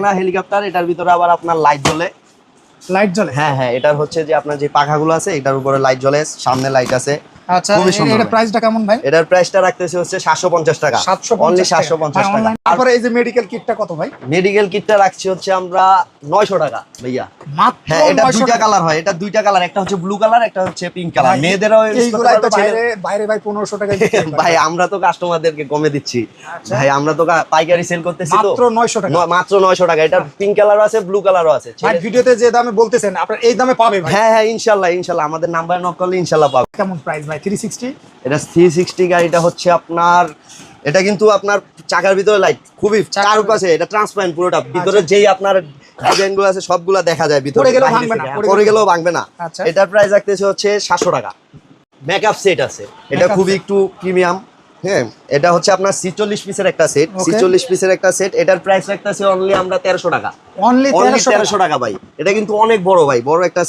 না হেলিকপ্টার, এটার ভিতরে আবার আপনার লাইট জ্বলে। লাইট জ্বলে? হ্যাঁ হ্যাঁ, এটার হচ্ছে যে আপনার যে পাখাগুলো আছে এটার উপরে লাইট জ্বলে, সামনে লাইট আছে। আচ্ছা, খুবই সুন্দর এটা ভাই। প্রাইসটা কেমন ভাই? এটার প্রাইসটা রাখতেছে হচ্ছে 750 টাকা। 750 অনলি টাকা। 750 টাকা। অনলাইন। তারপরে এই যে মেডিকেল কিটটা কত ভাই? মেডিকেল কিটটা রাখছি হচ্ছে আমরা 900 টাকা ভাইয়া। মাত্র হ্যাঁ, এটা 900 দুইটা টাকা। কালার হয়, এটা দুইটা কালার, একটা হচ্ছে ব্লু কালার, একটা হচ্ছে পিঙ্ক কালার। ভাই, মেয়েদেরও ইউজ করতে এইগুলাই তো পারবে, ছেলে। বাইরে বাইরে ভাই 1500 টাকায় ভাই আমরা তো কাস্টমারদেরকে কমে দিচ্ছি। আচ্ছা। ভাই আমরা তো পাইকারি সেল করতেছি তো। মাত্র 900 টাকা। মাত্র 900 টাকা। এটা পিঙ্ক কালারও আছে, ব্লু কালারও আছে। ভাই ভিডিওতে যে দামে বলতেছেন আপনারা এই দামে পাবে ভাই? হ্যাঁ হ্যাঁ, ইনশাআল্লাহ ইনশাআল্লাহ, আমাদের নাম্বার নক করলে ইনশাআল্লাহ পাবে। কেমন প্রাইস ভাই? 360? এটা 360 গাড়িটা হচ্ছে আপনার, এটা কিন্তু আপনার চাকার ভিতরে লাইট খুবই চারপাশে, এটা ট্রান্সপারেন্ট পুরোটা, ভিতরে যেই আপনার ডিজাইনগুলো আছে সবগুলা দেখা যায় ভিতরে। পড়ে গেলেও বাহির ভাঙবে না, থেকে। পড়ে পড়ে গেলেও ভাঙবে না। আচ্ছা। এটার প্রাইস রাখতেছে হচ্ছে 700 টাকা। মেকআপ সেট আছে, এটা Makeup খুবই set। একটু প্রিমিয়াম। হ্যাঁ, এটা হচ্ছে আপনার 46 পিসের একটা সেট। Okay। 46 পিসের একটা সেট, এটার প্রাইস রাখতেছে অনলি আমরা 1300 টাকা। অনলি অনলি 1300 1300 টাকা ভাই। এটা কিন্তু অনেক বড় ভাই, বড় একটা